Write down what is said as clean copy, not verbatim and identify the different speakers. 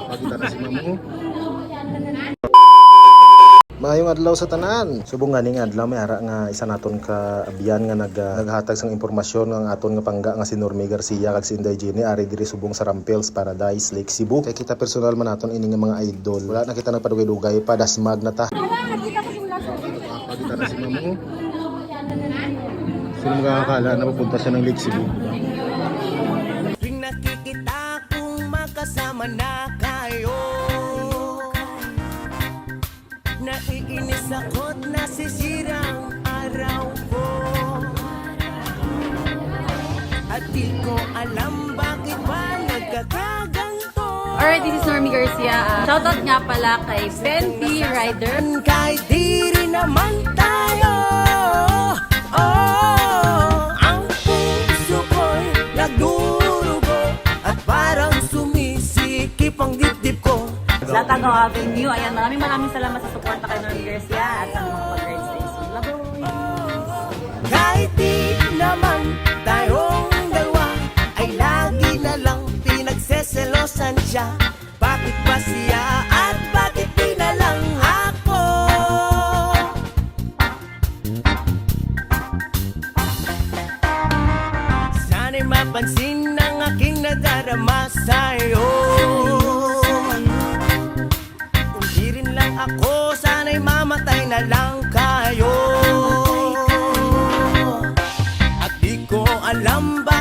Speaker 1: Pagkita na si Mamo. Maayong adlaw sa tanan. Subong ganing adlaw may ara nga isa naton ka abiyan nga naghatag sang impormasyon nga aton nga pangga nga si Normie Garcia kag si Inday Jenny ari diri subong sa Rampels Paradise Lake Cebu. Kay kita personal man naton ini nga mga idol. Wala na kita nagpadugay-dugay pa dasmag na ta. Pagkita na si Mamo. Sino makakakala na pupunta siya ng Lake Cebu?
Speaker 2: Tuwing nakikita kong makasama na kayo, naiinis ako't nasisirang araw ko. At di ko alam bakit ba nagkakaganto.
Speaker 3: Alright, this is Normie Garcia. Shoutout nga pala kay Fenty Rider.
Speaker 2: Kahit di rin naman tayo, oh, ang puso ko'y nagdurugo at parang sumisikip ang dibdib ko.
Speaker 3: Sa Tagaw Avenue. Ayan, maraming salamat sa suporta kay Normie Garcia at sa mga pag-rides sa iso. Love you!
Speaker 2: Kahit di naman tayong dalawa ay lagi na lang pinagseselosan siya. Bakit ba siya at bakit di na lang ako? Sana'y mapansin ng aking nadarama sa'yo. Kung di rin lang ako, sana'y mamatay na lang kayo. At di ko alam ba